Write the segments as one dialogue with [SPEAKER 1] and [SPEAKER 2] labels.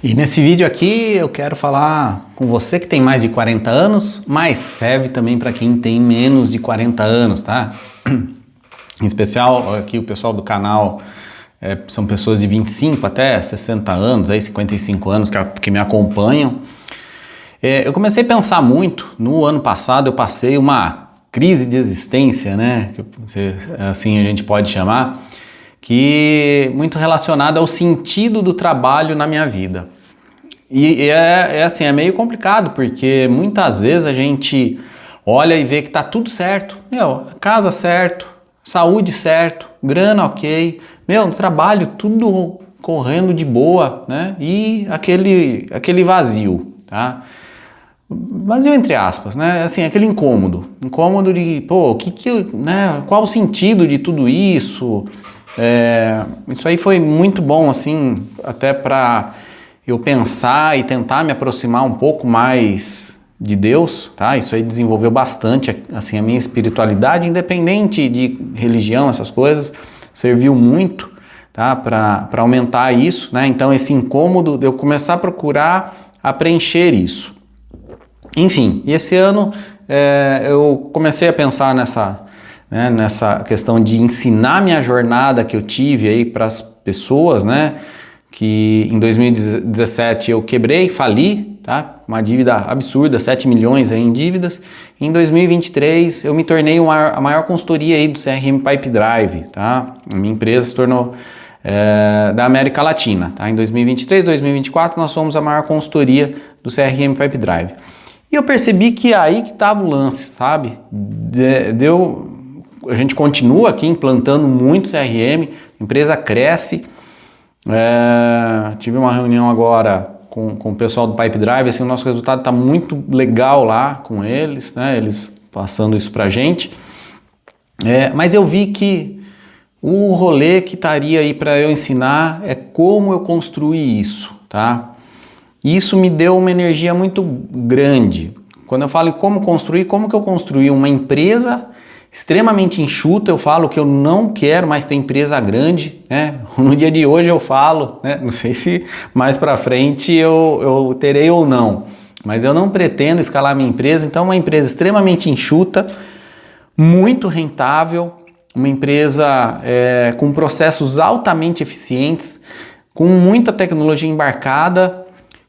[SPEAKER 1] E nesse vídeo aqui eu quero falar com você que tem mais de 40 anos, mas serve também para quem tem menos de 40 anos, tá? Em especial aqui o pessoal do canal são pessoas de 25 até 60 anos, aí 55 anos que me acompanham. Eu comecei a pensar muito, no ano passado eu passei uma crise de existência, né? Assim a gente pode chamar, que muito relacionada ao sentido do trabalho na minha vida. E assim, é meio complicado, porque muitas vezes a gente olha e vê que tá tudo certo, casa certo, saúde certo, grana ok, no trabalho tudo correndo de boa, né? E aquele vazio, tá? Vazio entre aspas, né? Assim, aquele incômodo de, né? Qual o sentido de tudo isso? Isso aí foi muito bom, assim, até para eu pensar e tentar me aproximar um pouco mais de Deus, tá? Isso aí desenvolveu bastante, assim, a minha espiritualidade, independente de religião, essas coisas, serviu muito, tá? Para aumentar isso, né? Então esse incômodo de eu começar a procurar a preencher isso. Enfim, e esse ano eu comecei a pensar nessa questão de ensinar minha jornada que eu tive aí para as pessoas, né? Que em 2017 eu quebrei, fali, tá? Uma dívida absurda, 7 milhões aí em dívidas. Em 2023 eu me tornei a maior consultoria aí do CRM Pipe Drive, tá? A minha empresa se tornou da América Latina, tá? Em 2023, 2024 nós fomos a maior consultoria do CRM Pipe Drive. E eu percebi que é aí que estava o lance, sabe? A gente continua aqui implantando muito CRM, a empresa cresce. Tive uma reunião agora com o pessoal do Pipe Drive, assim, o nosso resultado está muito legal lá com eles, né? Eles passando isso pra gente. Mas eu vi que o rolê que estaria aí para eu ensinar é como eu construí isso, tá? E isso me deu uma energia muito grande. Quando eu falo em como que eu construí uma empresa extremamente enxuta, eu falo que eu não quero mais ter empresa grande, né? No dia de hoje eu falo, né? Não sei se mais para frente eu terei ou não, mas eu não pretendo escalar minha empresa, então uma empresa extremamente enxuta, muito rentável, uma empresa com processos altamente eficientes, com muita tecnologia embarcada.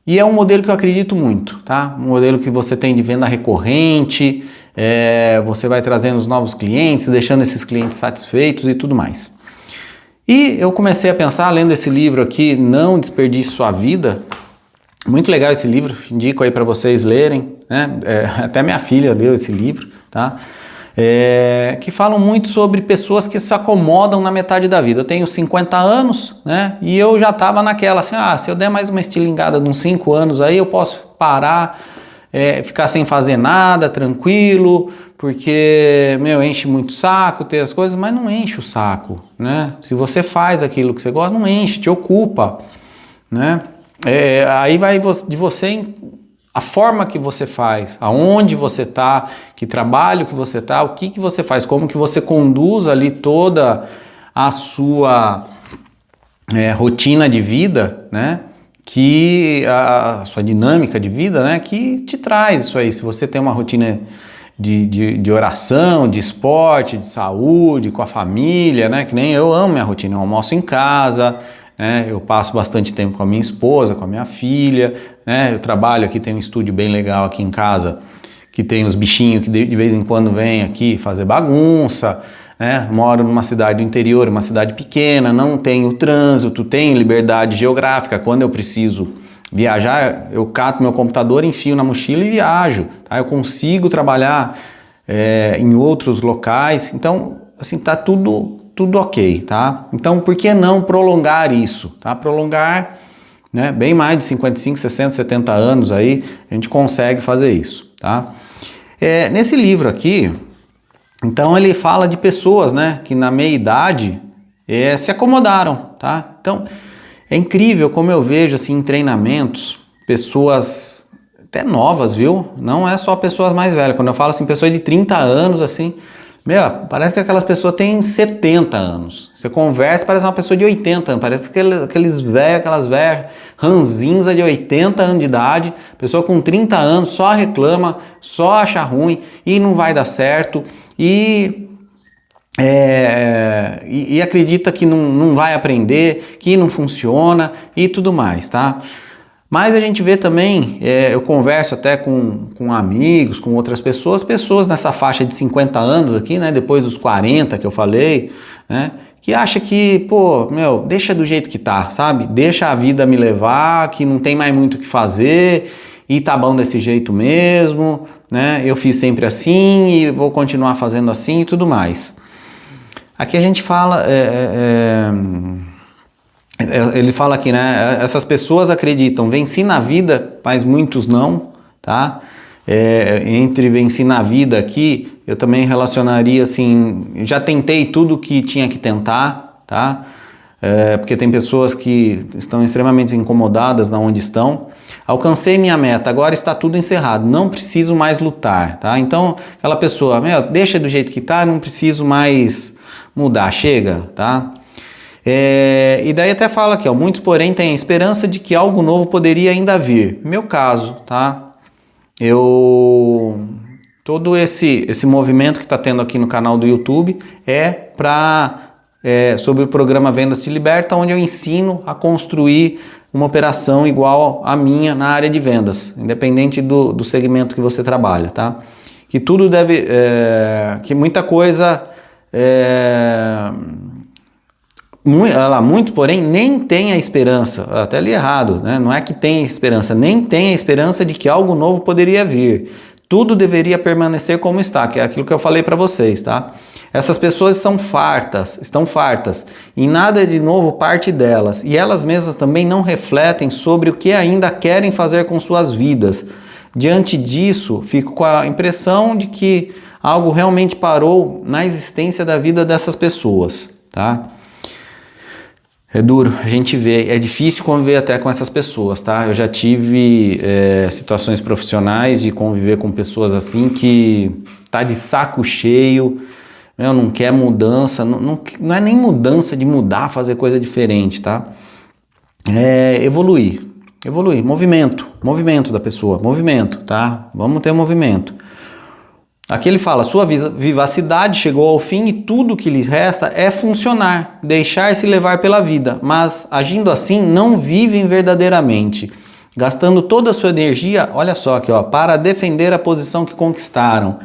[SPEAKER 1] E é um modelo que eu acredito muito, tá? Um modelo que você tem de venda recorrente, você vai trazendo os novos clientes, deixando esses clientes satisfeitos e tudo mais. E eu comecei a pensar, lendo esse livro aqui, Não Desperdice Sua Vida, muito legal esse livro, indico aí para vocês lerem, né? Até minha filha leu esse livro, tá? Que falam muito sobre pessoas que se acomodam na metade da vida. Eu tenho 50 anos, né? E eu já estava naquela assim, se eu der mais uma estilingada de uns 5 anos aí, eu posso parar, ficar sem fazer nada, tranquilo, porque, enche muito o saco ter as coisas, mas não enche o saco, né? Se você faz aquilo que você gosta, não enche, te ocupa, né? Aí vai de você a forma que você faz, aonde você está, que trabalho que você está, o que você faz, como que você conduz ali toda a sua rotina de vida, né? Que a sua dinâmica de vida, né? Que te traz isso aí. Se você tem uma rotina de oração, de esporte, de saúde, com a família, né? Que nem eu amo minha rotina, eu almoço em casa, eu passo bastante tempo com a minha esposa, com a minha filha, né? Eu trabalho aqui, tem um estúdio bem legal aqui em casa, que tem os bichinhos que de vez em quando vêm aqui fazer bagunça, né? Moro numa cidade do interior, uma cidade pequena, não tenho trânsito, tenho liberdade geográfica. Quando eu preciso viajar, eu cato meu computador, enfio na mochila e viajo, tá? Eu consigo trabalhar em outros locais, então, assim, tá tudo ok, tá? Então, por que não prolongar isso, tá? Prolongar, né? Bem mais de 55, 60, 70 anos aí, a gente consegue fazer isso, tá? Nesse livro aqui, então ele fala de pessoas, né? Que na meia idade se acomodaram, tá? Então, é incrível como eu vejo, assim, em treinamentos, pessoas até novas, viu? Não é só pessoas mais velhas. Quando eu falo assim, pessoas de 30 anos, assim, Meu, parece que aquelas pessoas têm 70 anos. Você conversa, parece uma pessoa de 80 anos. Parece aqueles velhos, aquelas velhas ranzinza de 80 anos de idade. Pessoa com 30 anos só reclama, só acha ruim e não vai dar certo. E acredita que não vai aprender, que não funciona e tudo mais, tá? Mas a gente vê também, eu converso até com amigos, com outras pessoas nessa faixa de 50 anos aqui, né, depois dos 40 que eu falei, né, que acha que, pô, meu, deixa do jeito que tá, sabe? Deixa a vida me levar, que não tem mais muito o que fazer e tá bom desse jeito mesmo, né? Eu fiz sempre assim e vou continuar fazendo assim e tudo mais. Aqui a gente fala... Ele fala aqui, né? Essas pessoas acreditam, venci na vida, mas muitos não, tá? Entre venci na vida aqui, eu também relacionaria assim, já tentei tudo que tinha que tentar, tá? Porque tem pessoas que estão extremamente incomodadas na onde estão. Alcancei minha meta, agora está tudo encerrado, não preciso mais lutar, tá? Então, aquela pessoa, meu, deixa do jeito que tá, não preciso mais mudar, chega, tá? E daí até fala aqui, ó, muitos porém têm a esperança de que algo novo poderia ainda vir. Meu caso, tá? Todo esse movimento que está tendo aqui no canal do YouTube sobre o programa Vendas Te Liberta, onde eu ensino a construir uma operação igual à minha na área de vendas, independente do segmento que você trabalha, tá? Que tudo deve, que muita coisa muito, porém, nem tem a esperança, até li errado, né? Não é que tem esperança, nem tem a esperança de que algo novo poderia vir. Tudo deveria permanecer como está, que é aquilo que eu falei para vocês, tá? Essas pessoas estão fartas, e nada de novo parte delas, e elas mesmas também não refletem sobre o que ainda querem fazer com suas vidas. Diante disso, fico com a impressão de que algo realmente parou na existência da vida dessas pessoas, tá? É duro, a gente vê, é difícil conviver até com essas pessoas, tá? Eu já tive situações profissionais de conviver com pessoas assim que tá de saco cheio, não quer mudança, não é nem mudança de mudar, fazer coisa diferente, tá? Evoluir, movimento da pessoa, tá? Vamos ter movimento. Aqui ele fala, sua vivacidade chegou ao fim e tudo que lhes resta é funcionar, deixar-se levar pela vida, mas agindo assim não vivem verdadeiramente, gastando toda a sua energia, olha só aqui, ó, para defender a posição que conquistaram.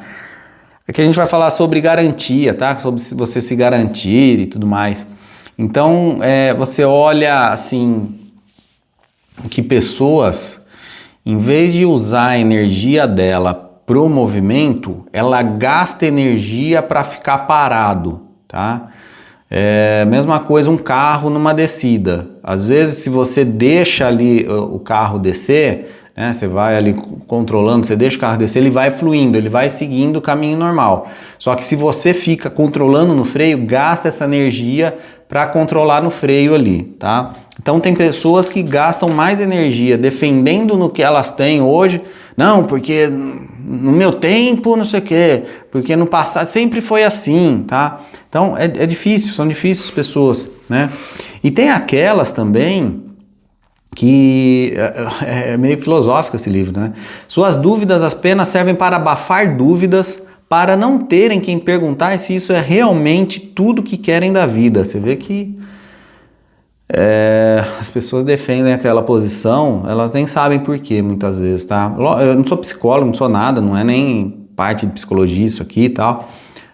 [SPEAKER 1] Aqui a gente vai falar sobre garantia, tá? Sobre você se garantir e tudo mais. Então, você olha assim, que pessoas, em vez de usar a energia dela pro movimento, ela gasta energia para ficar parado, tá? Mesma coisa um carro numa descida. Às vezes, se você deixa ali o carro descer, né, você vai ali controlando, você deixa o carro descer, ele vai fluindo, ele vai seguindo o caminho normal. Só que se você fica controlando no freio, gasta essa energia para controlar no freio ali, tá? Então tem pessoas que gastam mais energia defendendo no que elas têm hoje. Não, porque no meu tempo, não sei o quê, porque no passado sempre foi assim, tá? Então é difícil, são difíceis pessoas, né? E tem aquelas também que é meio filosófico esse livro, né? Suas dúvidas apenas servem para abafar dúvidas, para não terem quem perguntar se isso é realmente tudo que querem da vida. Você vê que as pessoas defendem aquela posição, elas nem sabem por quê, muitas vezes, tá? Eu não sou psicólogo, não sou nada, não é nem parte de psicologia isso aqui e tal,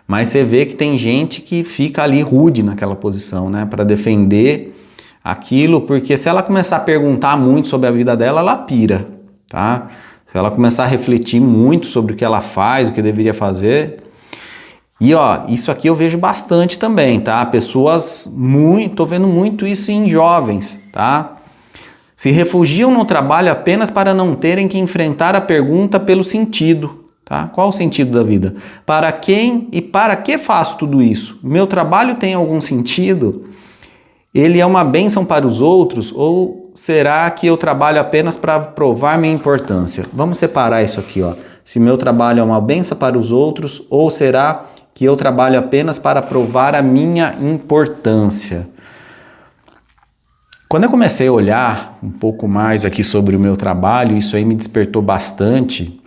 [SPEAKER 1] mas você vê que tem gente que fica ali rude naquela posição, né? Para defender aquilo, porque se ela começar a perguntar muito sobre a vida dela, ela pira, tá? Se ela começar a refletir muito sobre o que ela faz, o que deveria fazer... E ó, isso aqui eu vejo bastante também, tá? Tô vendo muito isso em jovens, tá? Se refugiam no trabalho apenas para não terem que enfrentar a pergunta pelo sentido, tá? Qual o sentido da vida? Para quem e para que faço tudo isso? Meu trabalho tem algum sentido? Ele é uma bênção para os outros ou será que eu trabalho apenas para provar minha importância? Vamos separar isso aqui, ó. Se meu trabalho é uma bênção para os outros ou será que eu trabalho apenas para provar a minha importância. Quando eu comecei a olhar um pouco mais aqui sobre o meu trabalho, isso aí me despertou bastante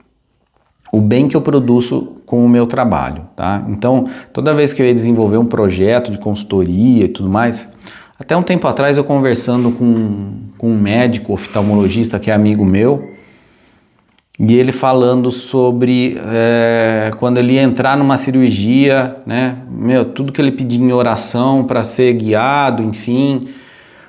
[SPEAKER 1] o bem que eu produzo com o meu trabalho, tá? Então, toda vez que eu ia desenvolver um projeto de consultoria e tudo mais, até um tempo atrás eu conversando com um médico oftalmologista que é amigo meu, e ele falando sobre quando ele ia entrar numa cirurgia, né? Tudo que ele pedia em oração para ser guiado, enfim,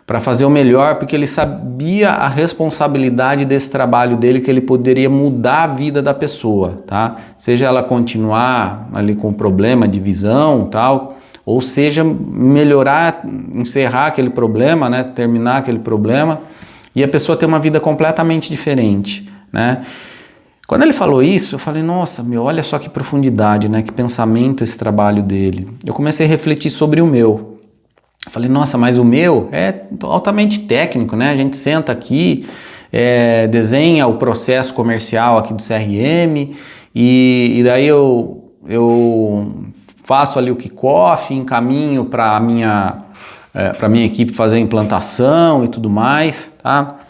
[SPEAKER 1] para fazer o melhor, porque ele sabia a responsabilidade desse trabalho dele, que ele poderia mudar a vida da pessoa, tá? Seja ela continuar ali com problema de visão, tal, ou seja, melhorar, encerrar aquele problema, né? Terminar aquele problema e a pessoa ter uma vida completamente diferente, né? Quando ele falou isso, eu falei, nossa, olha só que profundidade, né? Que pensamento esse trabalho dele. Eu comecei a refletir sobre o meu. Eu falei, nossa, mas o meu é altamente técnico, né? A gente senta aqui, desenha o processo comercial aqui do CRM e daí eu faço ali o kickoff, encaminho para a minha equipe fazer a implantação e tudo mais, tá?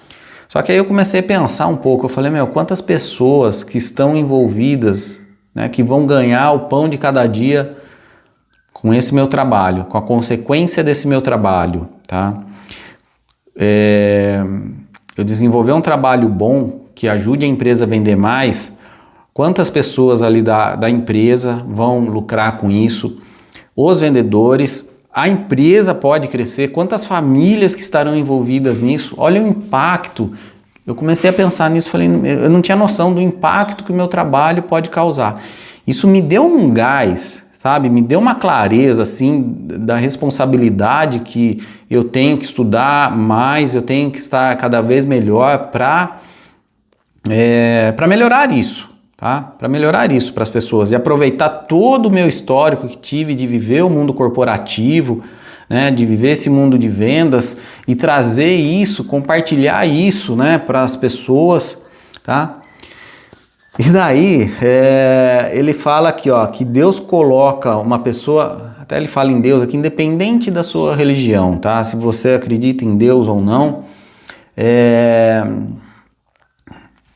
[SPEAKER 1] Só que aí eu comecei a pensar um pouco, eu falei, quantas pessoas que estão envolvidas, né, que vão ganhar o pão de cada dia com esse meu trabalho, com a consequência desse meu trabalho, tá? Eu desenvolver um trabalho bom que ajude a empresa a vender mais, quantas pessoas ali da empresa vão lucrar com isso? Os vendedores, a empresa pode crescer, quantas famílias que estarão envolvidas nisso? Olha o impacto. Eu comecei a pensar nisso, falei, eu não tinha noção do impacto que o meu trabalho pode causar. Isso me deu um gás, sabe? Me deu uma clareza, assim, da responsabilidade que eu tenho que estudar mais, eu tenho que estar cada vez melhor para melhorar isso, tá? Para melhorar isso para as pessoas e aproveitar todo o meu histórico que tive de viver o mundo corporativo, né? De viver esse mundo de vendas e trazer isso, compartilhar isso, né? Para as pessoas, tá? E daí, ele fala aqui, ó, que Deus coloca uma pessoa, até ele fala em Deus aqui, independente da sua religião, tá? Se você acredita em Deus ou não,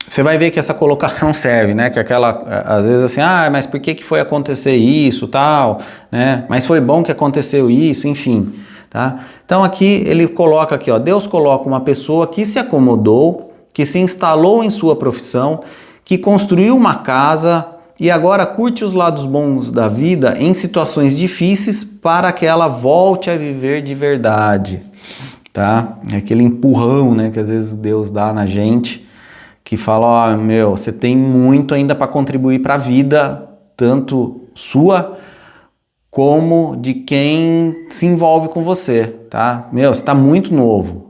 [SPEAKER 1] você vai ver que essa colocação serve, né? Que aquela, às vezes assim, mas por que foi acontecer isso, tal, né? Mas foi bom que aconteceu isso, enfim, tá? Então aqui ele coloca aqui, ó, Deus coloca uma pessoa que se acomodou, que se instalou em sua profissão, que construiu uma casa e agora curte os lados bons da vida em situações difíceis para que ela volte a viver de verdade, tá? É aquele empurrão, né, que às vezes Deus dá na gente, que fala, você tem muito ainda para contribuir para a vida, tanto sua como de quem se envolve com você, tá? Você está muito novo.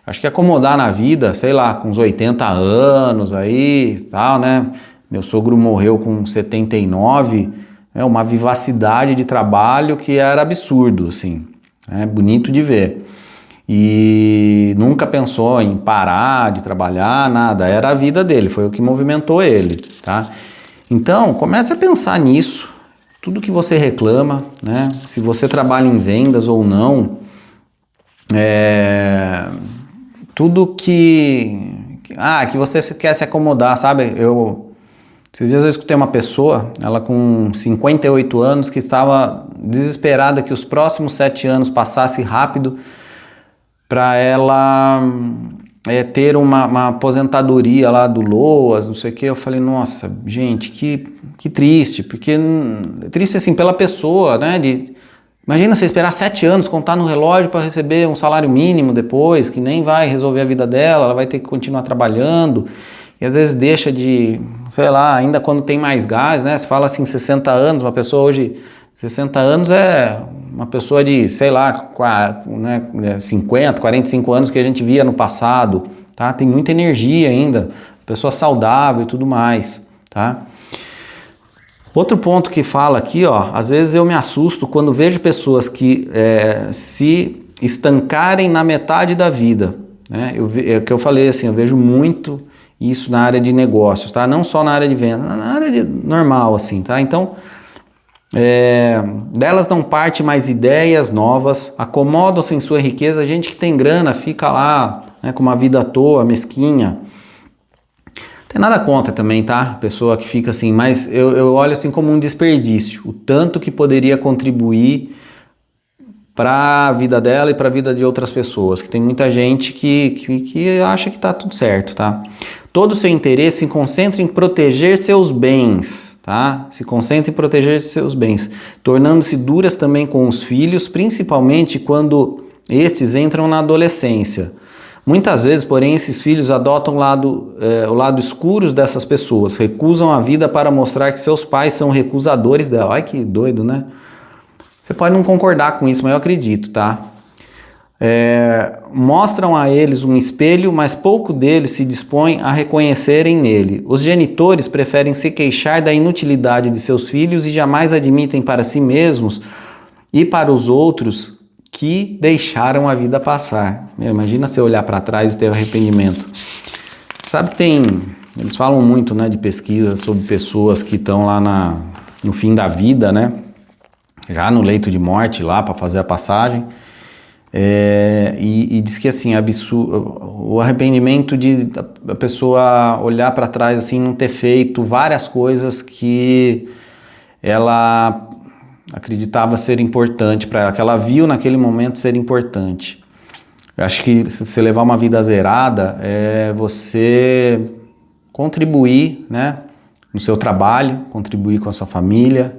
[SPEAKER 1] Acho que acomodar na vida, sei lá, com uns 80 anos aí, tal, né? Meu sogro morreu com 79, uma vivacidade de trabalho que era absurdo, assim, bonito de ver. E nunca pensou em parar de trabalhar, nada, era a vida dele, foi o que movimentou ele, tá? Então, comece a pensar nisso, tudo que você reclama, né? Se você trabalha em vendas ou não, tudo que você quer se acomodar, sabe? Esses dias eu escutei uma pessoa, ela com 58 anos, que estava desesperada que os próximos 7 anos passassem rápido para ela ter uma aposentadoria lá do LOAS, não sei o que. Eu falei, nossa, gente, que triste, porque é triste assim pela pessoa, né? Imagina você esperar 7 anos, contar no relógio para receber um salário mínimo depois, que nem vai resolver a vida dela, ela vai ter que continuar trabalhando, e às vezes deixa de, sei lá, ainda quando tem mais gás, né? Se fala assim, 60 anos, uma pessoa hoje, 60 anos é uma pessoa de, sei lá, 50, 45 anos que a gente via no passado, tá? Tem muita energia ainda, pessoa saudável e tudo mais, tá? Outro ponto que fala aqui, ó, às vezes eu me assusto quando vejo pessoas que se estancarem na metade da vida, né? É o que eu falei, assim, eu vejo muito isso na área de negócios, tá? Não só na área de venda, na área normal, assim, tá? Então, Delas não parte mais ideias novas, acomodam-se em sua riqueza. A gente que tem grana fica lá, né, com uma vida à toa, mesquinha. Não tem nada contra também, tá? Pessoa que fica assim, mas eu olho assim como um desperdício. O tanto que poderia contribuir para a vida dela e para a vida de outras pessoas, que tem muita gente que acha que tá tudo certo, tá? Todo o seu interesse se concentra em proteger seus bens, tá? Se concentra em proteger seus bens, tornando-se duras também com os filhos, principalmente quando estes entram na adolescência. Muitas vezes, porém, esses filhos adotam o lado escuro dessas pessoas, recusam a vida para mostrar que seus pais são recusadores dela. Ai, que doido, né? Você pode não concordar com isso, mas eu acredito, tá? Mostram a eles um espelho, mas pouco deles se dispõem a reconhecerem nele. Os genitores preferem se queixar da inutilidade de seus filhos e jamais admitem para si mesmos e para os outros que deixaram a vida passar. Imagina você olhar para trás e ter arrependimento. Sabe que eles falam muito, né, de pesquisas sobre pessoas que estão lá no fim da vida, né? Já no leito de morte lá para fazer a passagem, e diz que assim, o arrependimento de a pessoa olhar para trás assim, não ter feito várias coisas que ela acreditava ser importante para ela, que ela viu naquele momento ser importante. Eu acho que se você levar uma vida zerada, você contribuir, né, no seu trabalho, contribuir com a sua família,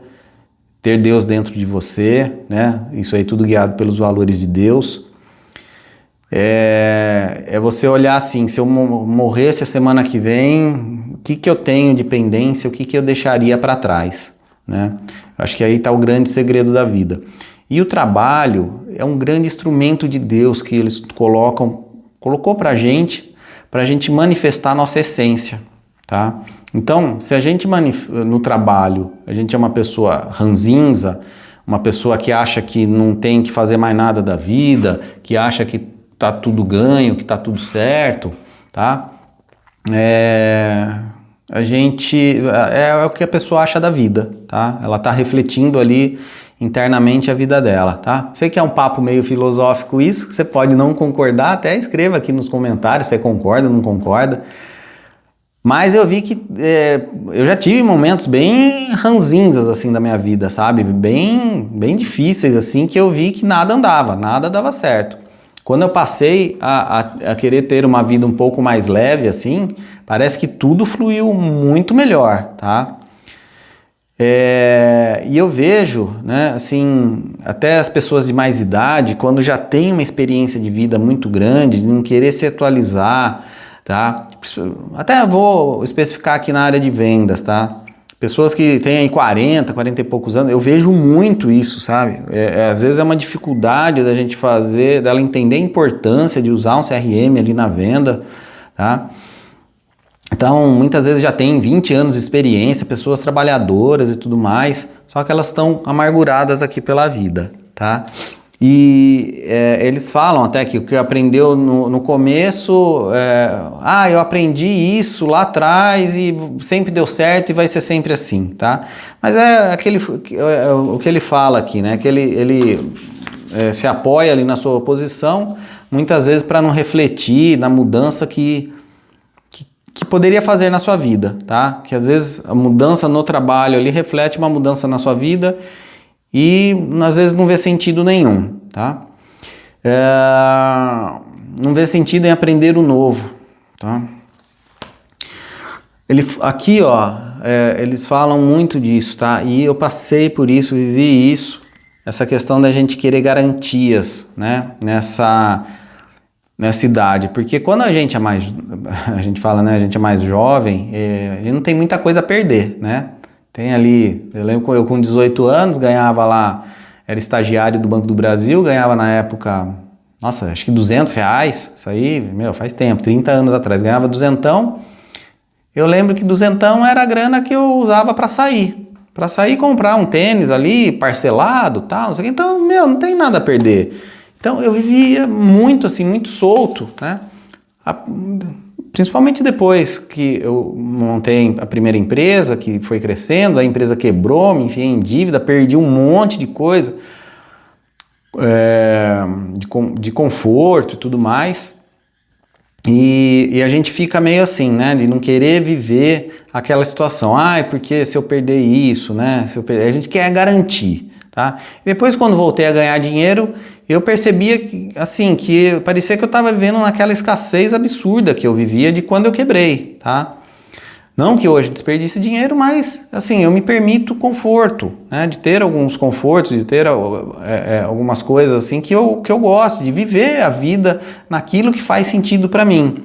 [SPEAKER 1] ter Deus dentro de você, né? Isso aí tudo guiado pelos valores de Deus. É você olhar assim, se eu morresse a semana que vem, o que eu tenho de pendência, o que eu deixaria para trás, né? Acho que aí está o grande segredo da vida. E o trabalho é um grande instrumento de Deus que eles colocou para a gente manifestar a nossa essência, tá? Então, se a gente no trabalho, a gente é uma pessoa ranzinza, uma pessoa que acha que não tem que fazer mais nada da vida, que acha que tá tudo ganho, que tá tudo certo, tá? É o que a pessoa acha da vida, tá? Ela tá refletindo ali internamente a vida dela, tá? Sei que é um papo meio filosófico isso, você pode não concordar, até escreva aqui nos comentários se você concorda ou não concorda. Mas eu vi que eu já tive momentos bem ranzinzas assim da minha vida, sabe? Bem difíceis assim, que eu vi que nada andava, nada dava certo. Quando eu passei a querer ter uma vida um pouco mais leve assim, parece que tudo fluiu muito melhor, tá? E eu vejo, né, assim, até as pessoas de mais idade, quando já têm uma experiência de vida muito grande, de não querer se atualizar, tá? Até vou especificar aqui na área de vendas, tá? Pessoas que têm aí 40 e poucos anos, eu vejo muito isso, sabe? Às vezes é uma dificuldade da gente fazer, dela entender a importância de usar um CRM ali na venda, tá? Então, muitas vezes já tem 20 anos de experiência, pessoas trabalhadoras e tudo mais, só que elas estão amarguradas aqui pela vida, tá? E eles falam até que o que aprendeu no começo, eu aprendi isso lá atrás e sempre deu certo e vai ser sempre assim, tá? Mas o que ele fala aqui, né? Que ele se apoia ali na sua posição, muitas vezes para não refletir na mudança que poderia fazer na sua vida, tá? Que às vezes a mudança no trabalho ali reflete uma mudança na sua vida e às vezes não vê sentido nenhum, tá? Não vê sentido em aprender o novo, tá? Aqui, ó, eles falam muito disso, tá? E eu passei por isso, vivi isso, essa questão da gente querer garantias, né? Nessa idade, porque quando a gente fala, né, a gente é mais jovem, a gente não tem muita coisa a perder, né? Tem ali, eu lembro que eu com 18 anos ganhava lá, era estagiário do Banco do Brasil, ganhava na época, nossa, acho que R$200, isso aí, faz tempo, 30 anos atrás, ganhava duzentão. Eu lembro que duzentão era a grana que eu usava para sair comprar um tênis ali, parcelado, tal, não sei o que, então, não tem nada a perder. Então eu vivia muito assim, muito solto, né? Principalmente depois que eu montei a primeira empresa, que foi crescendo, a empresa quebrou, me enfiei em dívida, perdi um monte de coisa, de conforto e tudo mais. E a gente fica meio assim, né, de não querer viver aquela situação. Porque se eu perder isso, né, a gente quer garantir, tá? E depois, quando voltei a ganhar dinheiro, eu percebia que, assim, que parecia que eu estava vivendo naquela escassez absurda que eu vivia de quando eu quebrei, tá? Não que hoje desperdice dinheiro, mas, assim, eu me permito conforto, né? De ter alguns confortos, de ter algumas coisas, assim, que eu gosto, de viver a vida naquilo que faz sentido para mim.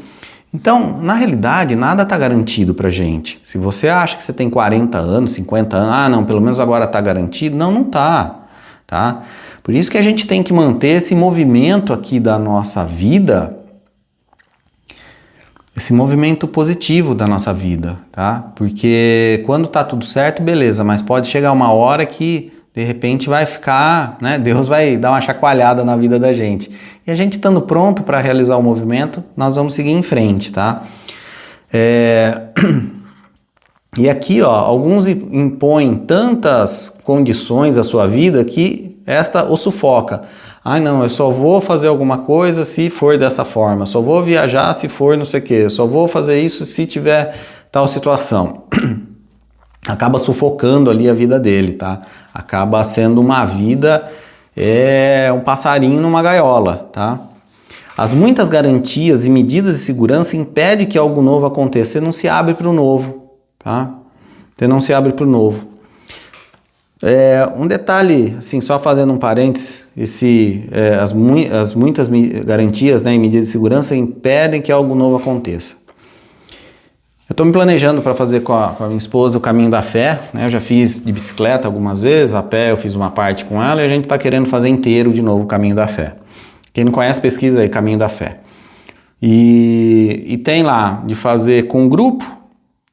[SPEAKER 1] Então, na realidade, nada está garantido pra gente. Se você acha que você tem 40 anos, 50 anos, não, pelo menos agora está garantido. Não, não tá, tá? Por isso que a gente tem que manter esse movimento aqui da nossa vida, esse movimento positivo da nossa vida, tá? Porque quando tá tudo certo, beleza, mas pode chegar uma hora que de repente vai ficar, né? Deus vai dar uma chacoalhada na vida da gente. E a gente estando pronto para realizar o movimento, nós vamos seguir em frente, tá? E aqui, ó, alguns impõem tantas condições à sua vida que esta o sufoca. Não, eu só vou fazer alguma coisa se for dessa forma, só vou viajar se for não sei o que, só vou fazer isso se tiver tal situação. Acaba sufocando ali a vida dele, tá? Acaba sendo uma vida, um passarinho numa gaiola, tá? As muitas garantias e medidas de segurança impedem que algo novo aconteça. Você não se abre para o novo, tá? Você não se abre para o novo. Um detalhe, assim, só fazendo um parênteses, as muitas garantias, né, e medidas de segurança impedem que algo novo aconteça. Eu estou me planejando para fazer com a minha esposa o caminho da fé, né? Eu já fiz de bicicleta algumas vezes, a pé eu fiz uma parte com ela e a gente está querendo fazer inteiro de novo o caminho da fé. Quem não conhece, pesquisa aí, caminho da fé. E tem lá de fazer com um grupo,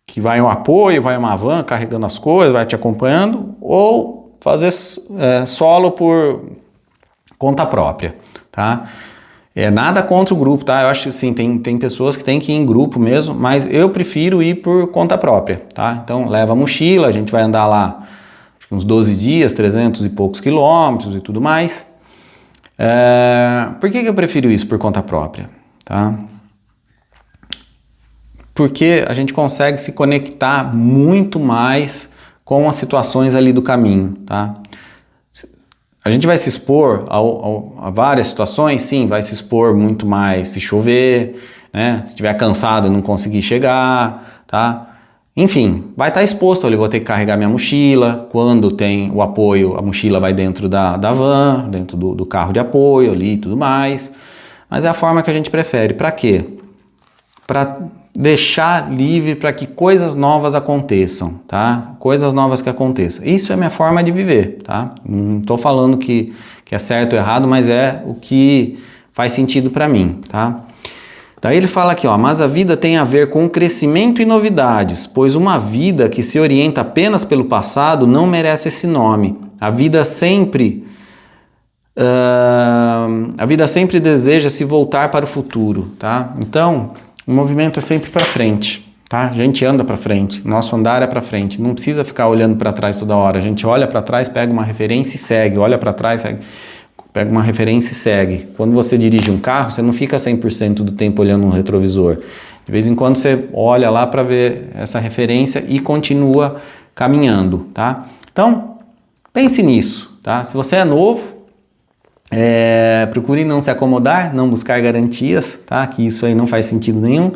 [SPEAKER 1] que vai um apoio, vai uma van carregando as coisas, vai te acompanhando, ou fazer solo por conta própria, tá? Nada contra o grupo, tá? Eu acho que assim, tem pessoas que têm que ir em grupo mesmo, mas eu prefiro ir por conta própria, tá? Então leva a mochila, a gente vai andar lá uns 12 dias, 300 e poucos quilômetros e tudo mais. Por que eu prefiro isso por conta própria, tá? Porque a gente consegue se conectar muito mais com as situações ali do caminho, tá? A gente vai se expor a várias situações, sim, vai se expor muito mais se chover, né? Se estiver cansado e não conseguir chegar, tá? Enfim, vai estar exposto ali, vou ter que carregar minha mochila, quando tem o apoio, a mochila vai dentro da van, dentro do carro de apoio ali e tudo mais, mas é a forma que a gente prefere. Para quê? Para deixar livre para que coisas novas aconteçam, tá? Coisas novas que aconteçam. Isso é a minha forma de viver, tá? Não estou falando que é certo ou errado, mas é o que faz sentido para mim, tá? Daí ele fala aqui, ó, mas a vida tem a ver com crescimento e novidades, pois uma vida que se orienta apenas pelo passado não merece esse nome. A vida sempre deseja se voltar para o futuro, tá? Então, o movimento é sempre para frente, tá? A gente anda para frente, nosso andar é para frente, não precisa ficar olhando para trás toda hora. A gente olha para trás, pega uma referência e segue, olha para trás, segue. Pega uma referência e segue. Quando você dirige um carro, você não fica 100% do tempo olhando no retrovisor. De vez em quando você olha lá para ver essa referência e continua caminhando, tá? Então, pense nisso, tá? Se você é novo, procure não se acomodar, não buscar garantias, tá? Que isso aí não faz sentido nenhum.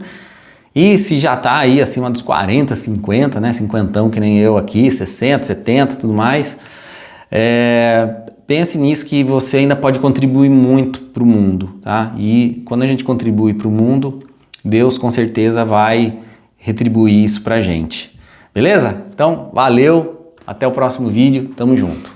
[SPEAKER 1] E se já tá aí acima dos 40, 50, né? 50, que nem eu aqui, 60, 70, tudo mais, pense nisso, que você ainda pode contribuir muito para o mundo, tá? E quando a gente contribui para o mundo, Deus com certeza vai retribuir isso pra gente. Beleza? Então, valeu, até o próximo vídeo, tamo junto.